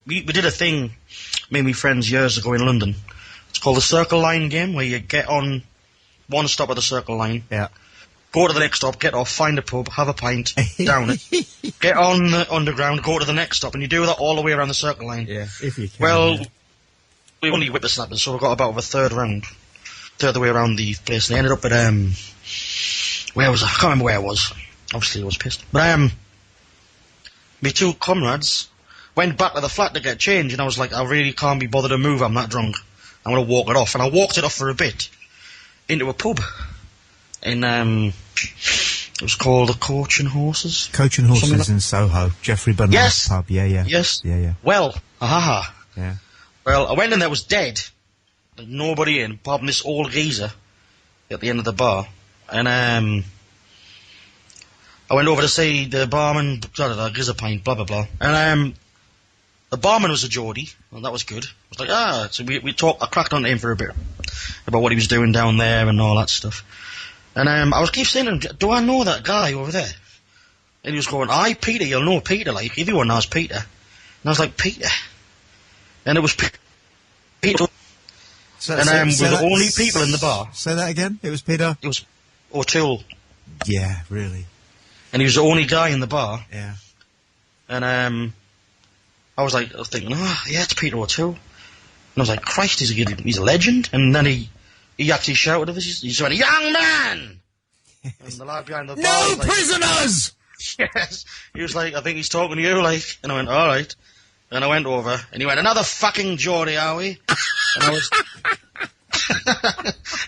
we did a thing, me and my friends, years ago in London. It's called the Circle Line game, where you get on one stop at the Circle Line. Yeah. Go to the next stop, get off, find a pub, have a pint, down it. Get on the underground, go to the next stop, and you do that all the way around the Circle Line. Yeah, if you can. Well, we only whippersnappers, so we got about a third of the way around the place, and they ended up at, where was I? I can't remember where I was. Obviously I was pissed. But, my two comrades went back to the flat to get change, and I was like, I really can't be bothered to move, I'm that drunk. I'm gonna walk it off. And I walked it off for a bit, into a pub. In, it was called the Coach and Horses. Coach and Horses in Soho. Jeffrey Bernard's pub. Yeah. Yes. Yeah. Well, Yeah. Well, I went in there, was dead. Like, nobody in, apart from this old geezer at the end of the bar. And, I went over to see the barman, gives a pint, blah, blah, blah. And, the barman was a Geordie, and that was good. I was like, so we talked, I cracked on to him for a bit about what he was doing down there and all that stuff. And I keep saying to him, do I know that guy over there? And he was going, aye, Peter, you'll know Peter, like, everyone knows Peter. And I was like, Peter? And it was Peter. So, and we're the only people in the bar. Say that again? It was Peter? It was O'Toole. Yeah, really. And he was the only guy in the bar. Yeah. And I was thinking, yeah, it's Peter O'Toole. And I was like, Christ, he's a legend. And then he actually shouted at us, he just went, young man! And the lad behind the bar No was prisoners! Yes. He was like, I think he's talking to you, like. And I went, all right. And I went over, and he went, another fucking Geordie, are we? And I was...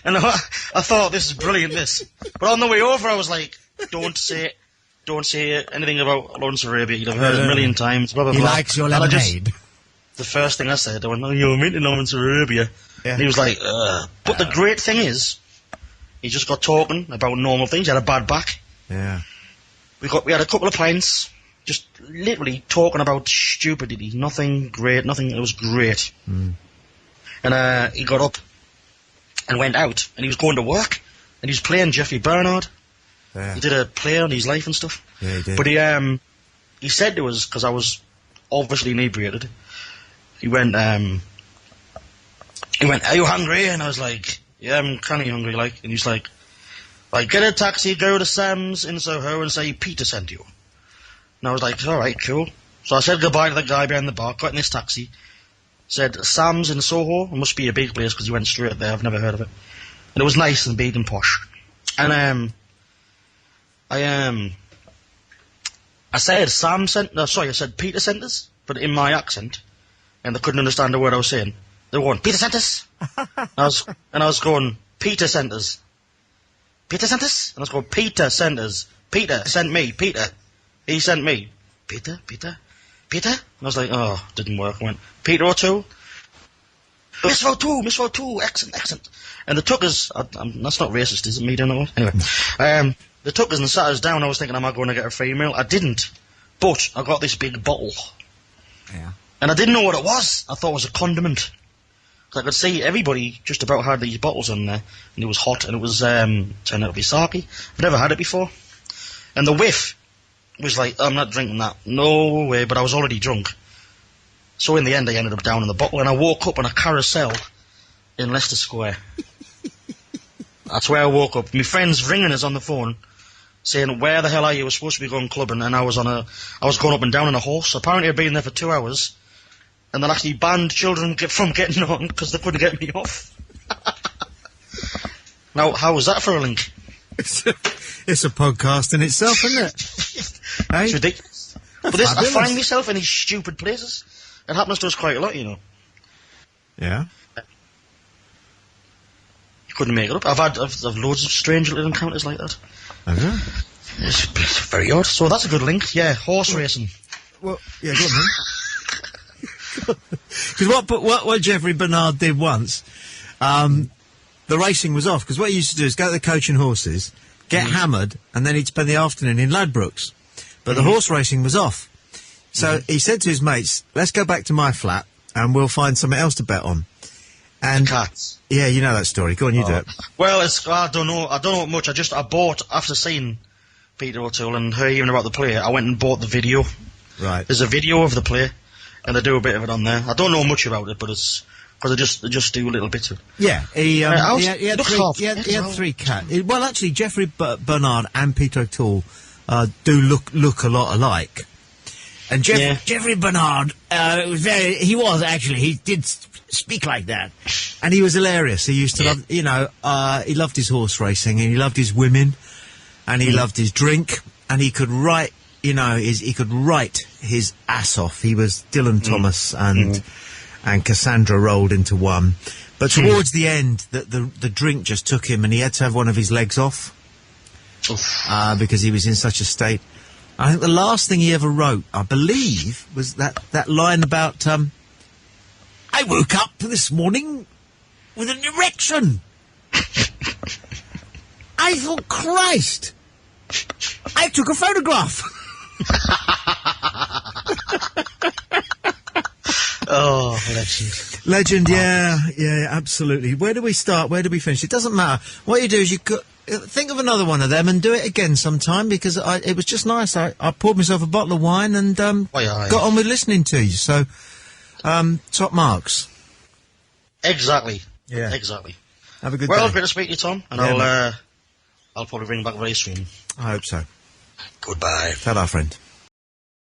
and I thought, this is brilliant, this. But on the way over, I was like, don't say anything about Lawrence Arabia. You'd have heard it a million times, blah, blah, blah. He likes your lemonade. The first thing I said, I went, you're meeting Lawrence Arabia. Yeah. And he was like, But the great thing is, he just got talking about normal things. He had a bad back. Yeah. We had a couple of pints, just literally talking about stupidity. Nothing great, nothing, it was great. Mm. And he got up and went out, and he was going to work, and he was playing Jeffrey Bernard. Yeah. He did a play on his life and stuff. Yeah, he did. But he said to us, because I was obviously inebriated, he went, are you hungry? And I was like, yeah, I'm kind of hungry, like. And he's like, get a taxi, go to Sam's in Soho and say Peter sent you. And I was like, all right, cool. So I said goodbye to the guy behind the bar, got in this taxi, said Sam's in Soho, it must be a big place because he went straight there, I've never heard of it. And it was nice and big and posh. And I said I said Peter sent us, but in my accent, and they couldn't understand a word I was saying. They were going, Peter sent us? and I was going, Peter sent us. Peter sent us? And I was going, Peter sent us. Peter sent me. Peter. He sent me. Peter? And I was like, didn't work. I went, Peter O'Toole? Miss O'Toole, excellent. And they took us, that's not racist, is it, me doing it? Anyway, they took us and sat us down. I was thinking, am I going to get a free meal? I didn't. But I got this big bottle. Yeah. And I didn't know what it was. I thought it was a condiment. I could see everybody just about had these bottles in there, and it was hot, and it was, turned out to be sake. I've never had it before. And the whiff was like, I'm not drinking that. No way, but I was already drunk. So in the end, I ended up down in the bottle, and I woke up on a carousel in Leicester Square. That's where I woke up. My friend's ringing us on the phone, saying, where the hell are you? We're supposed to be going clubbing, and I was going up and down on a horse. Apparently I'd been there for 2 hours. And then actually banned children from getting on because they couldn't get me off. Now, how was that for a link? It's a podcast in itself, isn't it? Hey? It's ridiculous. But I find myself in these stupid places. It happens to us quite a lot, you know. Yeah. You couldn't make it up. I've loads of strange little encounters like that. Okay. It's very odd. So that's a good link. Yeah, horse racing. Well, yeah, go on then. Because what Jeffrey Bernard did once, the racing was off. Because what he used to do is go to the Coach and Horses, get hammered, and then he'd spend the afternoon in Ladbrokes. But the horse racing was off. So he said to his mates, let's go back to my flat, and we'll find something else to bet on. And the cats. Yeah, you know that story. Go on, you do it. Well, I don't know much. I bought, after seeing Peter O'Toole and hearing about the play, I went and bought the video. Right. There's a video of the play. and they do a bit of it on there. I don't know much about it, but it's because they just do a little bit of it. Yeah, he had three. three cats. Well, actually, Jeffrey Bernard and Peter O'Toole do look a lot alike. And Jeffrey Bernard, he did speak like that. And he was hilarious. He used to love, he loved his horse racing, and he loved his women, and he loved his drink, and he could write, he could write his ass off. He was Dylan Thomas and Cassandra rolled into one. But towards the end, the drink just took him, and he had to have one of his legs off, because he was in such a state. I think the last thing he ever wrote, I believe, was that line about, I woke up this morning with an erection. I thought, Christ, I took a photograph. Oh, legend. Legend, yeah, absolutely. Where do we start? Where do we finish? It doesn't matter. What you do is think of another one of them and do it again sometime, because it was just nice. I poured myself a bottle of wine and got on with listening to you. So, top marks. Exactly. Yeah. Exactly. Have a good day. Well, great to speak to you, Tom, and I'll probably ring back very soon. I hope so. Goodbye. Ta-da, friend.